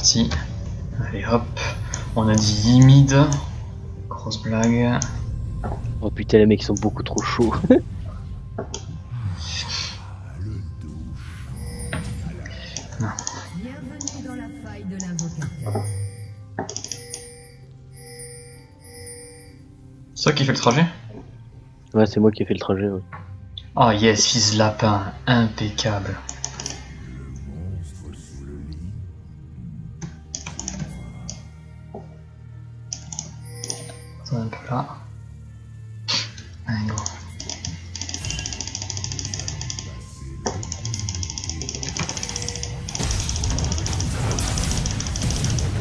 parti. Allez hop, on a dit Yimid. Grosse blague. Oh putain, les mecs sont beaucoup trop chauds. Non. Bienvenue dans la faille de l'invocateur. C'est toi qui fais le trajet? Ouais, c'est moi qui ai fait le trajet. Ouais. Oh yes, fils de lapin, impeccable. Attends un peu là. Allez, go.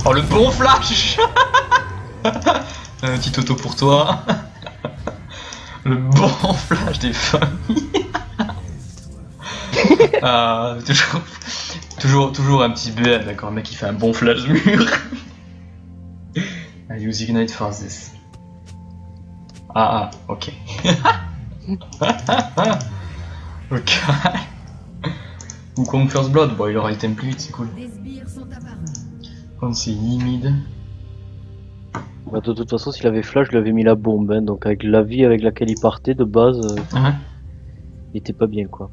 Oh le bon flash. Un petit auto pour toi. Le bon flash des familles. Ah, toujours un petit BL, d'accord, le mec il fait un bon flash mur. I use Ignite for this. Ok. Ok. Wukong First Blood, bon il aura item plus vite, c'est cool. Des sbires sont apparus. Quand c'est Yimid. Bah, de toute façon, s'il avait flash, je lui avais mis la bombe. Hein, donc avec la vie avec laquelle il partait de base, il était pas bien quoi.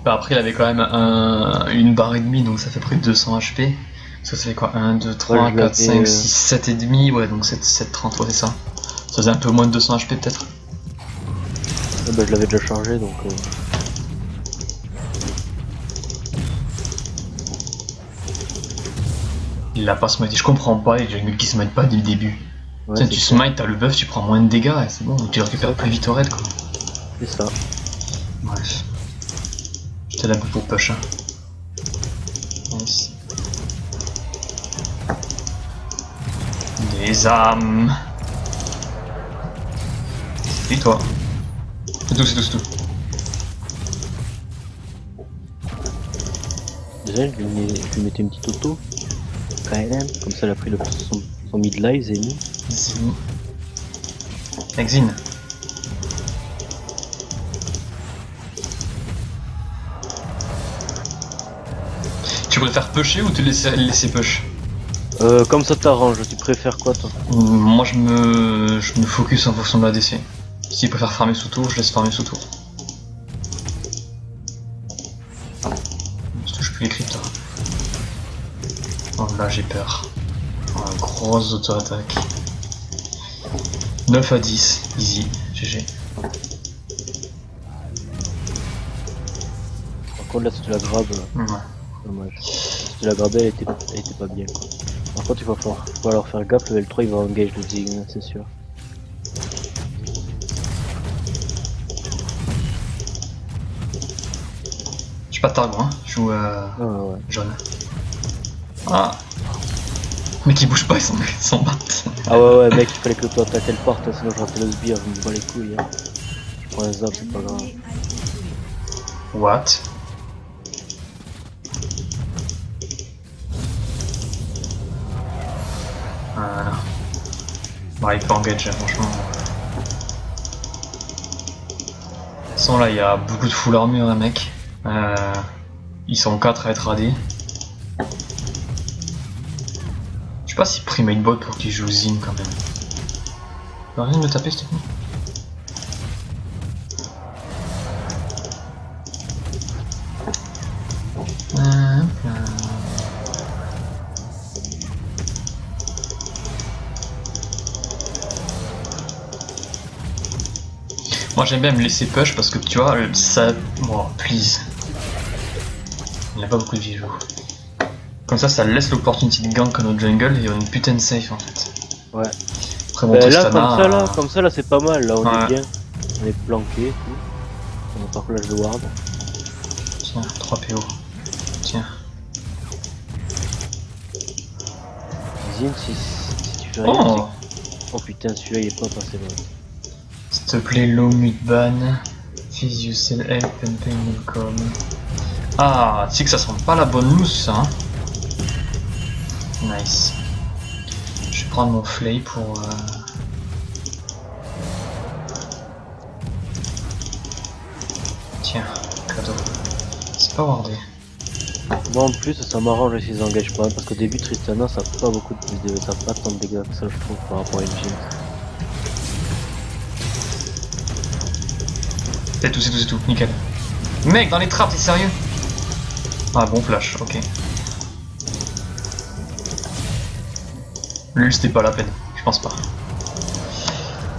Bah après il avait quand même une barre et demie, donc ça fait près de 200 HP. Ça fait quoi? 1, 2, 3, Ouais, 4, 5, 6, 7 et demi, ouais donc 7, 30, ouais c'est ça. Ça faisait un peu moins de 200 HP peut-être. Ouais, bah, je l'avais déjà chargé donc... Il l'a pas smite, je comprends pas les jungles qui smite pas dès le début. Ouais, Tiens, tu smite, t'as le buff, tu prends moins de dégâts et c'est bon, tu le récupères plus vite au raid quoi. C'est ça. Bref. Je t'aide un peu pour push. Hein. Nice. Des âmes. Et toi? C'est tout. Déjà, je lui mettais une petite auto. KLM, comme ça elle a pris son mid-life, Zeni. Zini. Exine. Tu préfères pusher ou te laisser push? Comme ça t'arrange, tu préfères quoi toi? Moi je me focus en fonction de la DC. S'il préfère farmer sous tour, je laisse farmer sous tour. Je touche plus les cryptos. Oh là j'ai peur. Oh, grosse auto-attaque. 9 à 10, easy, GG. Par contre là si tu la grabes, Ouais. dommage. Si tu la grabais elle était pas bien quoi. Par contre il va falloir faire gaffe, level 3 il va engage le Zign, c'est sûr. Je suis pas targo, hein, je joue Ouais. jaune. Ah. Mais qui bouge pas, ils sont battent. Ah ouais mec, il fallait que toi t'attaques le porte, sinon je ratais le sbire, je me bats les couilles. Hein. Je prends un zap, c'est pas grave. What? Voilà. Bah, il peut engage, franchement. De toute façon, là, il y a beaucoup de full armure, hein, mec. Ils sont 4 à être radés. Je sais pas si primate bot pour qu'il joue Zin quand même. T'as rien de me taper, s'il te plaît? Moi j'aime bien me laisser push parce que tu vois, ça... Oh, please. Il n'a pas beaucoup de vie, je trouve. Comme ça laisse l'opportunité de gank à notre jungle et on est putain de safe en fait. Ouais. Après mon Là Tristana... comme ça là c'est pas mal, là on Ouais. est bien. On est planqué et tout. On a pas flash de ward. Tiens, 3 PO. Tiens. Zin si tu fais rien. Oh, Oh putain celui-là il est pas passé loin. s'il te plaît, low mute ban. Fizz you sell help and pay will come. Ah, tu sais que ça sent pas la bonne loose ça. Hein. Nice. Je vais prendre mon flay pour... Tiens, cadeau. C'est pas wardé. Moi en plus ça m'arrange s'ils engagent pas parce qu'au début Tristana ça a pas beaucoup de ça a pas tant de dégâts que ça je trouve par rapport à une Jinx. C'est tout, nickel. Mec, dans les trappes, t'es sérieux? Ah bon, flash, ok. Lui, c'était pas la peine, je pense pas.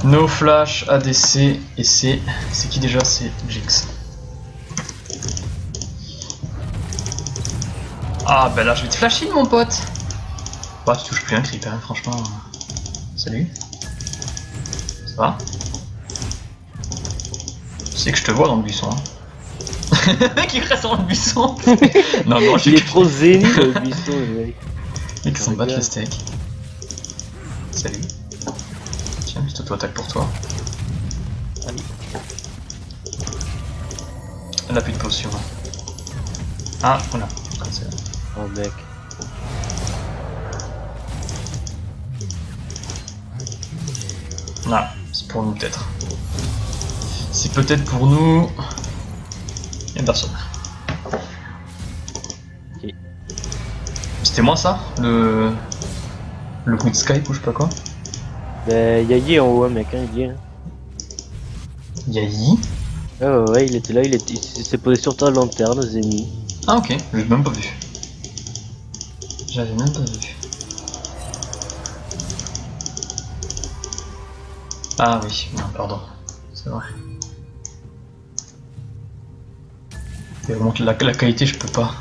No flash, ADC, et c'est qui déjà? C'est Jinx. Ah bah là je vais te flasher mon pote. Bah tu touches plus un creep hein, franchement. Salut. Ça va? Tu sais que je te vois dans le buisson hein. Qui reste dans le buisson. Non je Il est trop zénith le buisson le mec. Mec s'en battent les steaks. Salut. Tiens, plutôt toi attaque pour toi. Allez. Elle a plus de potion. Ah voilà. Oh mec. Ah, c'est pour nous peut-être. C'est peut-être pour nous. Y'a personne. Okay. C'était moi ça? Le coup de Skype ou je sais pas quoi? Ben y'a Yi en haut mec hein, Yi. Hein. Y'a Yi? Ouais il était là, il s'est posé sur ta lanterne Zeni. Ah ok, j'ai même pas vu. J'avais même pas vu. Ah oui, non, pardon. C'est vrai. Et remonte la qualité, je peux pas.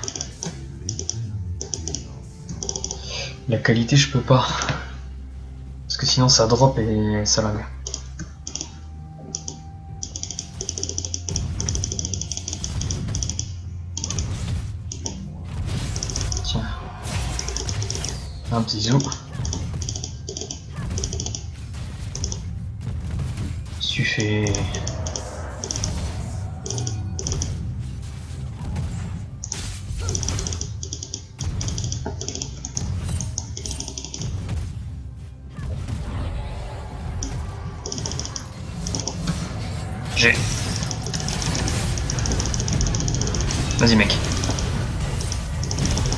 La qualité, je peux pas. Parce que sinon ça drop et ça lag. Tiens. Un petit zoom. Suffit. J'ai. Vas-y mec.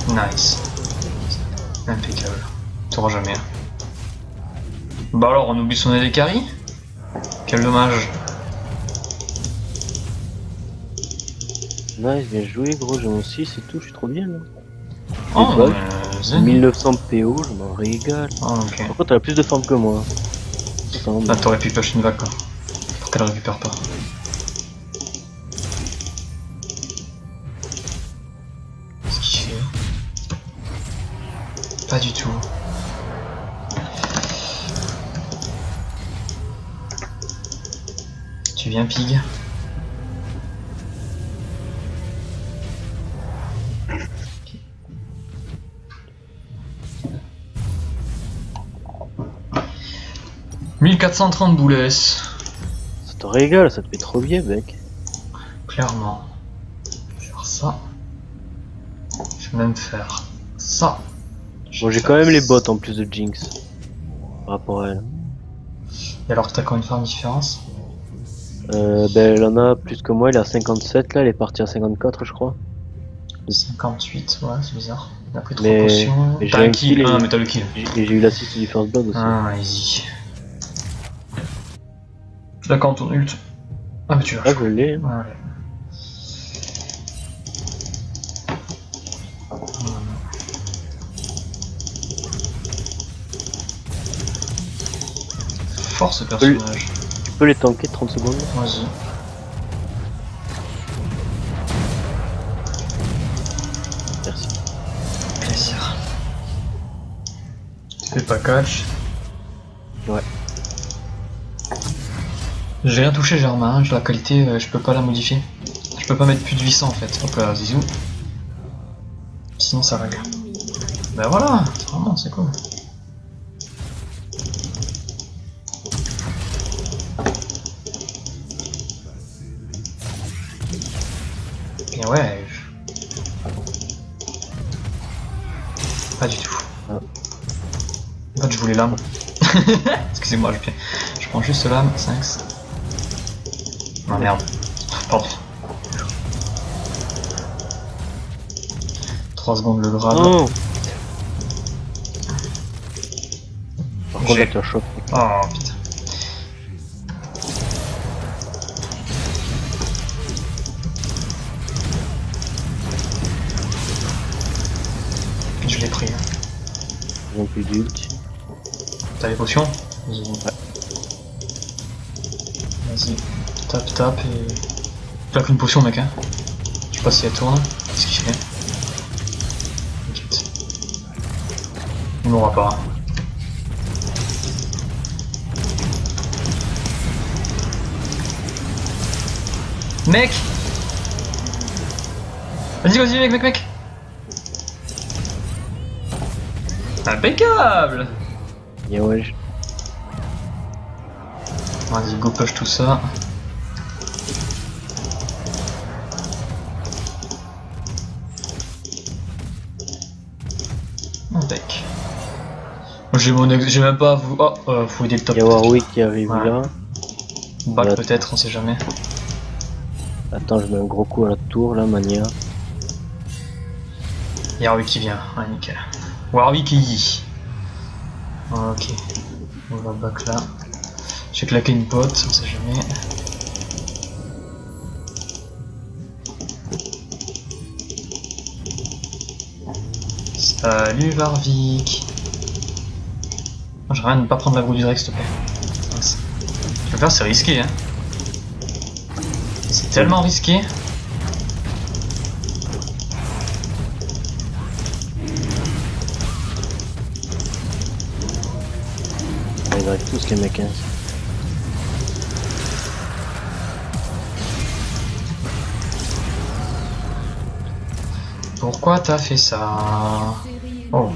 Nice. Impeccable. T'auras jamais. Bah alors on oublie son des carry. Quel dommage. Nice, bien joué gros, j'ai mon 6 et tout, je suis trop bien là. Oh, 1900 PO, je m'en régale. Oh, ok. Par contre elle a plus de forme que moi. Ah, t'aurais pu push une vague quoi. Pour qu'elle récupère pas. Qu'est-ce qu'il fait? Pas du tout. Tu viens pig? Okay. 1430 boules. Ça te régale, ça te fait trop bien mec. Clairement. Je vais faire ça. Je vais même faire ça. Bon j'ai quand même les bots en plus de Jinx. Par rapport à elle. Et alors que t'as quand même une farm différence? Ben elle en a plus que moi, elle est à 57 là, elle est partie à 54 je crois. 58, ouais c'est bizarre. Il a pris 3 Mais potions. T'as un kill, mais t'as le kill. Et j'ai eu l'assist du first blood aussi. Ah easy. Tu l'as quand ton ult? Ah mais tu l'as. Ah je l'ai. Ouais. Fort ce personnage. Tu peux les tanker 30 secondes? Vas-y. Merci. Plaisir. Tu fais pas catch? Ouais. J'ai rien touché, j'ai arme 1, la qualité je peux pas la modifier. Je peux pas mettre plus de 800 en fait. Hop là, zizou. Sinon ça règle. Ben voilà, vraiment c'est cool. Et ouais. Pas du tout. Ah. En fait je voulais l'âme. Excusez-moi, je prends juste l'âme, 5. Ah merde. Pardon. 3 secondes le grab. Non. Par contre là tu as choc. Oh putain. Je l'ai pris. Ils ont plus d'ult. T'as les potions? Vas-y. Ouais. Vas-y. Tape et... T'as qu'une potion mec hein. Je sais pas si elle tourne. Qu'est-ce qu'il fait? T'inquiète. Il mourra pas. Mec! Vas-y mec! Impeccable! Et ouais. Vas-y, go push tout ça. Impec. J'ai même pas à vous. Oh, faut aider le top. Il y a Warwick qui arrive là. Back Là. peut-être, on sait jamais. Attends, je mets un gros coup à la tour là, Mania. Il y a Warwick qui vient, ouais, nickel. Warwick y. Ok. On va back là. J'ai claqué une pote, on sait jamais. Salut Warwick. J'aimerais rien de ne pas prendre la grue du Drake s'il te plaît. Mince. Tu veux faire, c'est risqué hein. C'est tellement risqué. Ils arrivent tous les mecs hein. Pourquoi t'as fait ça? Oh.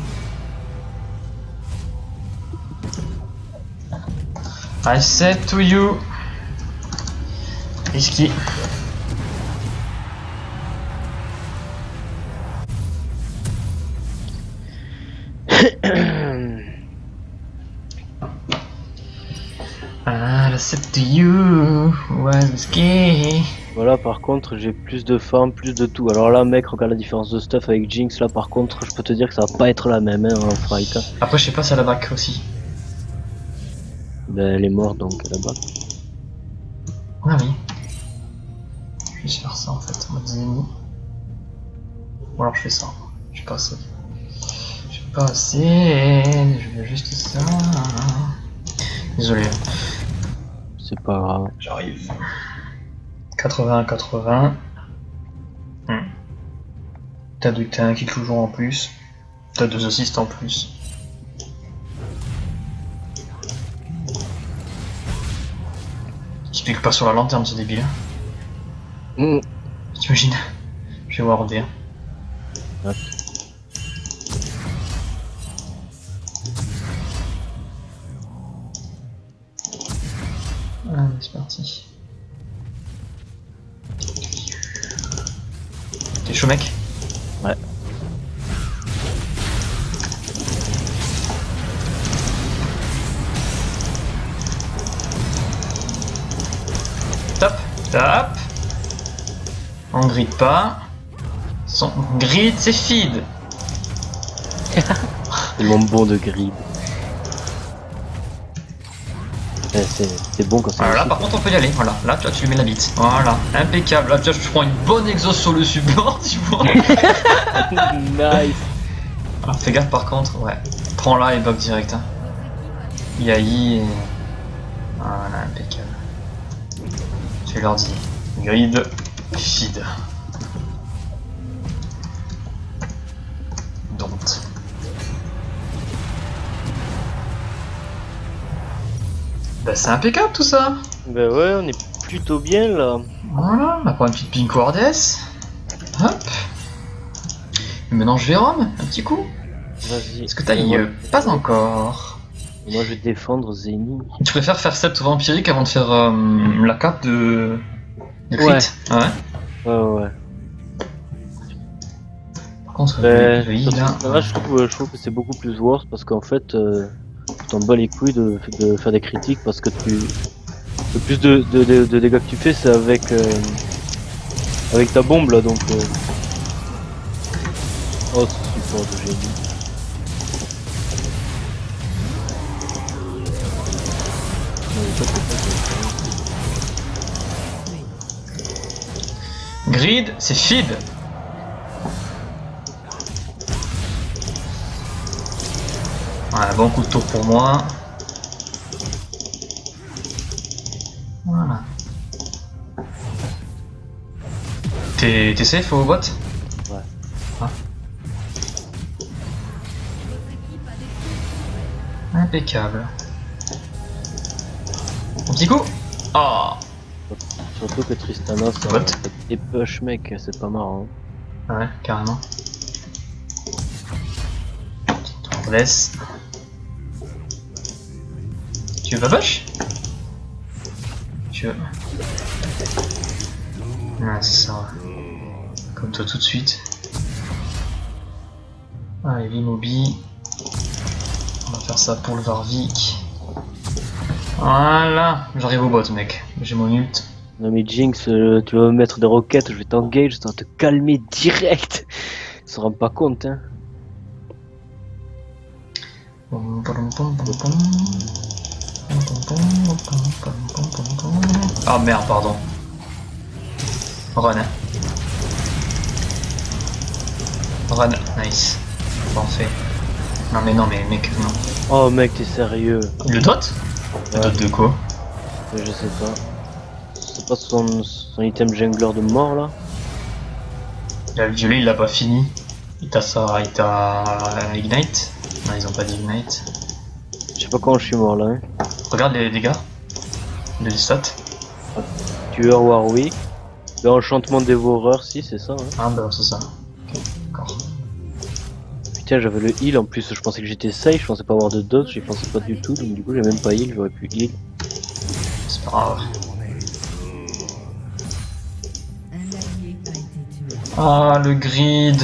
I said to you. Risky. I said to you. Was risky. Voilà, par contre, j'ai plus de farm, plus de tout. Alors là, mec, regarde la différence de stuff avec Jinx. Là, par contre, je peux te dire que ça va pas être la même hein, en fight. Hein. Après, je sais pas si elle a back aussi. Ben, elle est morte donc là-bas. Ah oui. Je vais juste faire ça en fait, en mode Zeni. Ou alors je fais ça. Je suis pas assez. Je suis pas assez. Je veux juste ça. Désolé. C'est pas grave. J'arrive. 80-80. T'as un kill toujours en plus. T'as 2 assists en plus. Il se pique pas sur la lanterne ce débile. T'imagines? Je vais warder. Ouais. Allez, c'est parti. T'es chaud mec? Ouais. Top, top. On grid pas. Son grid c'est feed. C'est mon bon de grid. C'est bon quand ça. Alors là par contre on peut y aller, voilà, là tu lui mets la bite, voilà, impeccable, là tu vois je prends une bonne exhaust sur le support, tu vois. Nice. Alors fais gaffe par contre, ouais, prends-la et bug direct, hein. Yai et... Voilà, impeccable. Je leur dis, grid, feed. Don't. Bah c'est impeccable tout ça. Bah ouais, on est plutôt bien là. Voilà, on va prendre une petite pink wardes. Hop. Et maintenant je vais Rome, un petit coup. Vas-y. Est-ce que t'as pas encore? Moi je vais défendre Zeni. Tu préfères faire cette vampirique avant de faire la cape de crit? Ouais. Ah ouais. Ouais. Par contre, Là, là... je trouve que c'est beaucoup plus worse parce qu'en fait, tu t'en bats les couilles de faire des critiques parce que le plus de dégâts que tu fais c'est avec ta bombe là donc. Oh, ce support de génie. Grid, c'est feed. Ouais, bon coup de tour pour moi. Voilà. T'es safe au bot? Ouais. Ah. Impeccable. Un petit coup. Oh. Surtout que Tristana, c'est des push mec, c'est pas marrant. Ouais, carrément. On laisse. Tu veux pas push? Tu veux. Ouais, c'est ça. Comme toi tout de suite. Allez, Vimobi. On va faire ça pour le Varvik. Voilà, j'arrive au bot, mec. J'ai mon ult. Non mais Jinx, tu vas me mettre des roquettes, je vais t'engage, ça va te calmer direct. Ils se rendent pas compte, hein. Ah merde, pardon. Run. Run, nice. Parfait. Non mais mec, non. Oh mec, t'es sérieux? Le dot? Le dot de quoi? Je sais pas. C'est pas son item jungler de mort là? Le violet il l'a pas fini. Il t'a ça, il t'a Ignite. Non, ils ont pas d'Ignite. Je sais pas quand je suis mort là. Hein. Regarde les dégâts de l'istat. Tueur Warwick. Le enchantement dévoreur, si c'est ça. Hein. Ah bah c'est ça. Ok, d'accord. Putain, j'avais le heal en plus, je pensais que j'étais safe, je pensais pas avoir de dodge, j'y pensais pas du tout, donc du coup j'ai même pas heal, j'aurais pu heal. C'est pas grave. Ah le grid.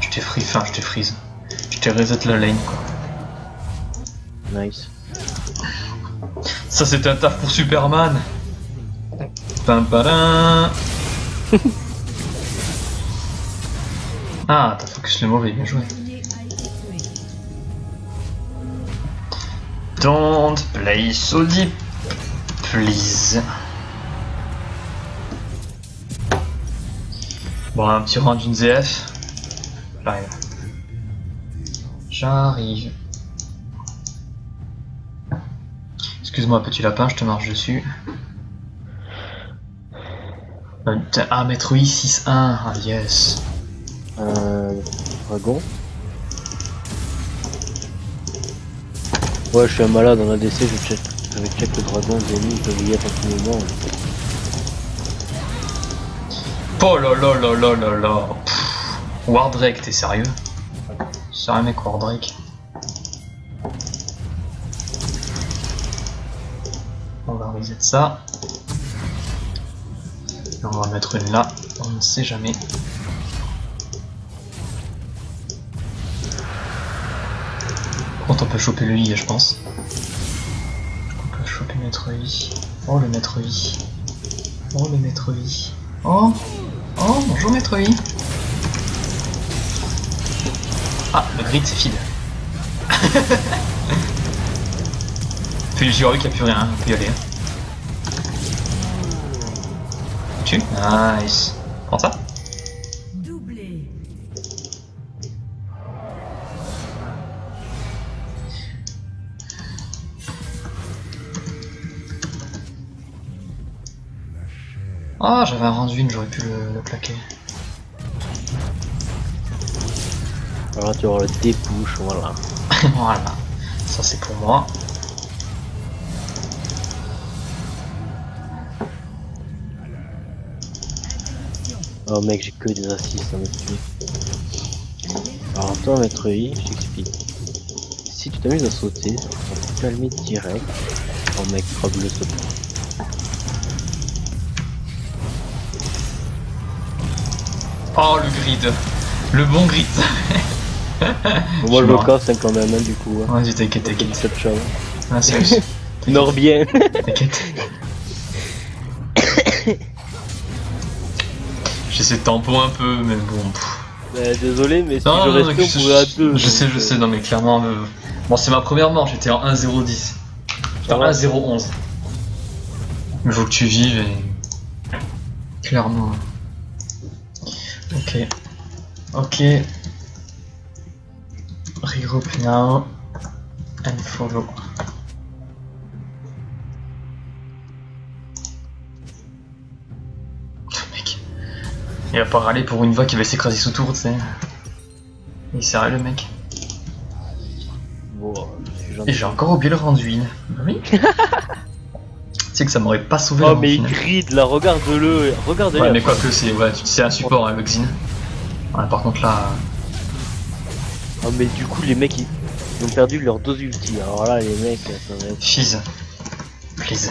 Je t'ai free, enfin je t'ai freeze. Je t'ai reset la lane quoi. Nice. Ça c'était un taf pour Superman. Pam padam. Ah t'as focus le mauvais, bien joué. Don't play so deep, please. Bon, un petit round d'une ZF. J'arrive. J'arrive. Excuse-moi, petit lapin, je te marche dessus. Ah, Maître I 6-1, ah yes. Dragon. Ouais, je suis un malade en ADC, je vais check le dragon, Denis, il peut y être à tout moment. Oh là là là là là là. Wardrake, t'es sérieux? Sérieux mec, Wardrake. On va reset ça. Et on va mettre une là, on ne sait jamais. Par contre on peut choper le I je pense. On peut choper le maître I. Oh le maître I. Oh le maître I. Oh. Oh bonjour maître I. Ah le grid c'est feed. Puis le Jiro qui a plus rien, on peut y aller. Tu? Nice. Prends ça. Doublé. Ah j'avais un rendu une, j'aurais pu le plaquer. Alors là tu auras le dépush, voilà. Voilà. Ça c'est pour moi. Oh mec, j'ai que des assists, ça me tue. Alors toi, maître I, je t'explique. Si tu t'amuses à sauter, ça va te calmer direct. Oh mec, frappe le saut. Oh le grid. Le bon grid. Bon, moi je le casse hein, quand même, hein, du coup. Hein. Vas-y t'inquiète, t'inquiète. Cette chance. Ah c'est Nord bien. T'inquiète. J'essaie de tempo un peu, mais bon. Bah, désolé, mais si Non, je non, restais, on pouvait à 2. je sais, non, mais clairement. Bon, c'est ma première mort, j'étais en 1-0-10. J'étais en 1-0-11. Il faut que tu vives et. Clairement. Ok. Ok. Regroup now. And follow. Mec. Il va pas râler pour une voix qui va s'écraser sous tour, tu sais. Il est sérieux le mec. Bon, Et j'ai encore oublié le rendu. Oui. Tu sais que ça m'aurait pas sauvé. Oh mais il grid là, regarde-le, regarde-le. Ouais mais quoi que c'est un support hein, Vexin. Ouais, par contre là. Oh mais du coup les mecs ils ont perdu leur dose ulti. Alors là les mecs ça va être... Fizz. Please.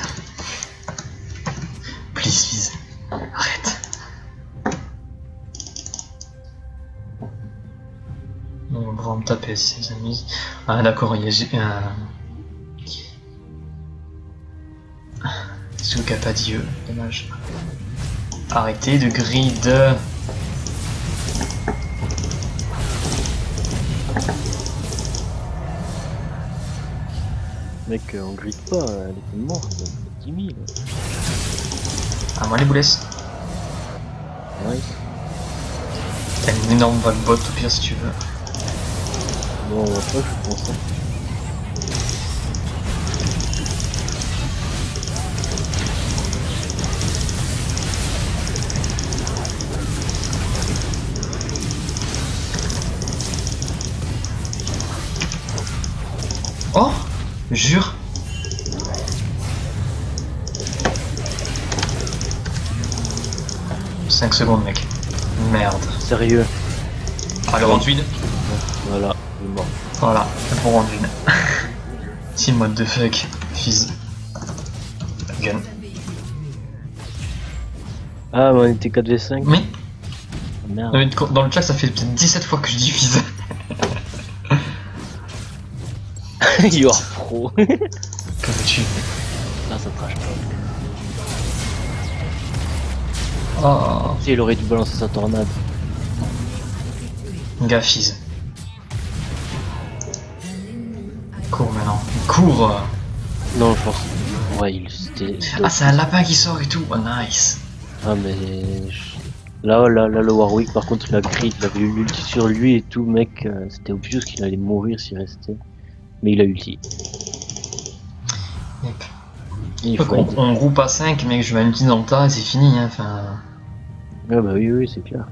Please Fizz. Arrête. On va me taper si ça amuse. Ah d'accord, il y a Suka pas Dieu, dommage. Arrêtez de grid. Mec on grid pas, elle était morte, 10 000. Ah moi les boulets. Nice. T'as une énorme vague bot au pire si tu veux. Bon on va pas, je pense. Oh, jure. « 5 secondes mec. Merde. Sérieux. Ah le rendu vide. Voilà, il est mort. Voilà, le bon rendu vide. Team mode de fuck. Fizz. Gun. Ah mais on était 4v5. Oui. Merde. Non, mais dans le chat ça fait peut-être 17 fois que je dis Fizz. You are pro. Que veux-tu? Là ça trash pas. Oh. Si il aurait dû balancer sa tornade. Gars Fizz. Cours maintenant. Cours. Non je pense. Ouais il c'était. Ah c'est un lapin qui sort et tout. Oh nice. Ah mais là le Warwick par contre il a grid, il avait eu l'ulti sur lui et tout mec, c'était obvious qu'il allait mourir s'il restait. Mais il a ulti. Mec. Il faut On groupe à 5 mec, je mets un ulti dans le tas et c'est fini hein, enfin. Ah bah oui c'est clair.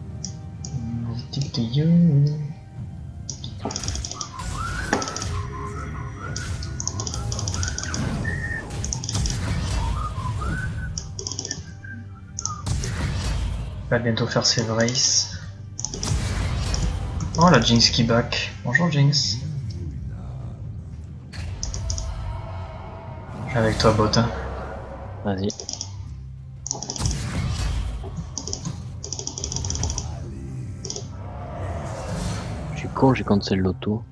Il va bientôt faire ses races. Oh la Jinx qui back. Bonjour Jinx. Je suis avec toi bot. Hein. Vas-y. Je suis con, j'ai cancel l'auto.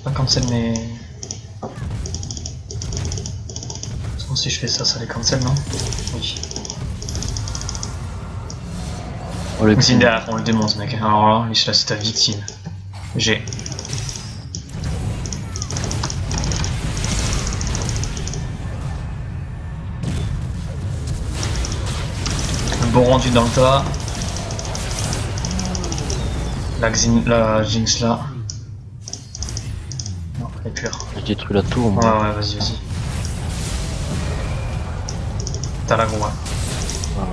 Pas cancel mais... Si je fais ça, ça les cancel non? Oui. Oh, le Xin derrière, on le démonte mec. Alors là, là c'est ta victime. J'ai. Le bon rendu dans le tas. La Jinx là. Non, elle est pure. J'ai détruit la tour moi. Ouais, ouais, vas-y, vas-y. T'as la gros. Voilà.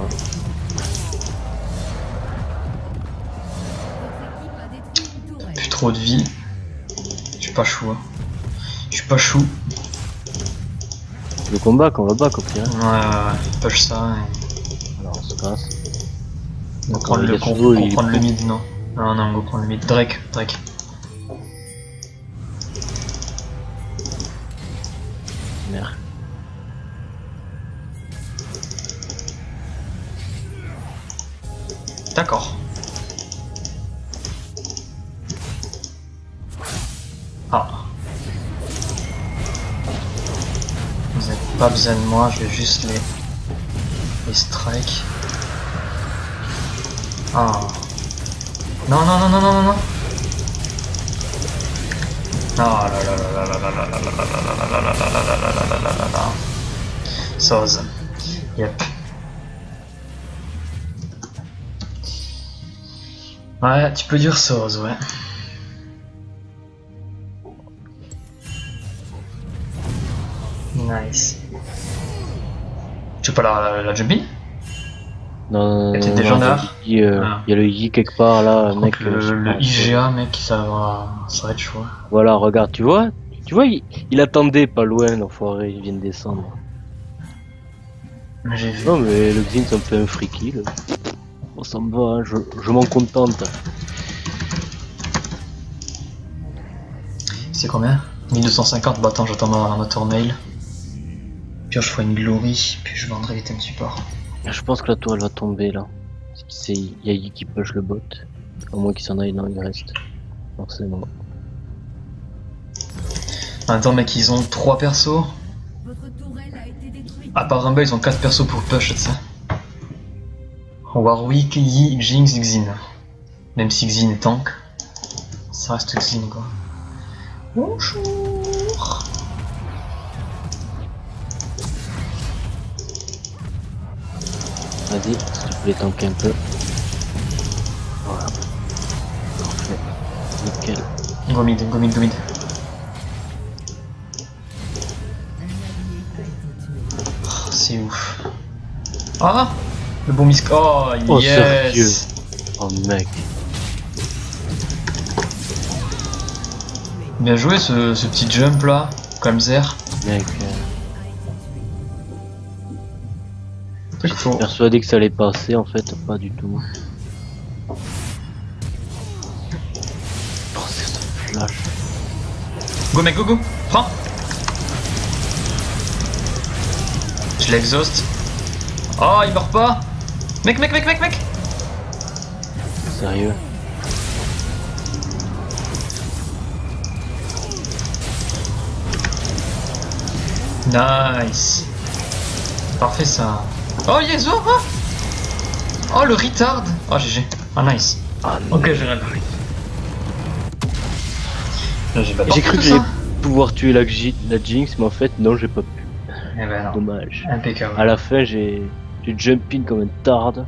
Plus trop de vie. Je suis pas chou. Hein. Je suis pas chou. Le combat qu'on va back au pire. Ouais, push ça. Alors on se casse. On va prendre le combo, on prendre le mid, non? Non, non, on va prendre le mid. Drake. Merde. D'accord. Ah. Vous n'avez pas besoin de moi, je vais juste Les strikes. Ah. Non, non, non, non, non, non, non. Ah là là là là là là là là là là là là là là là là là là. Soz. Yep. Ouais, tu peux dire Soz, ouais. Nice. Tu peux pas la jump in? Non, Et t'es déjà en art? il y a le I quelque part là, mec. Le IGA, mec, ça va être chaud. Voilà, regarde, tu vois, il attendait pas loin, l'enfoiré, il vient de descendre. J'ai vu. Non, mais le Xin, ça me fait un free kill. Bon, ça me va, hein, je m'en contente. C'est combien? 1250, bah attends, j'attends ma tourmail. Puis je ferai une glory, puis je vendrai les thèmes support. Je pense que la tour elle va tomber là. Il y a Yi qui push le bot. Au moins qu'il s'en aille, non, il reste. Forcément. Attends, mec, ils ont 3 persos. Votre tourelle a été détruite. À part Rumble, ils ont 4 persos pour push, tu sais. Warwick, Yi, Jinx, Xin. Même si Xin est tank, ça reste Xin quoi. Bonjour. Vas-y, s'il te plaît, tank un peu. Voilà. Parfait. Nickel. Go mid, go mid, go mid. Oh, c'est ouf. Ah, le bon misc. Oh, Oh, yes. sérieux. Oh mec. Bien joué ce petit jump là, comme Zer. Mec, Il faut. persuadé que ça allait passer, en fait, pas du tout. Oh, c'est ce flash. Go mec, go go, prends. Je l'exhaust. Oh, il meurt pas. Mec. Sérieux. Nice. Parfait ça. Oh yes, oh le retard. Oh GG. Ah nice. Ah, Ok, j'ai rien. J'ai cru que j'allais pouvoir tuer la Jinx, mais en fait, non, j'ai pas pu. Eh ben non. Dommage. Impeccable. À la fin, j'ai jump in comme un tarde.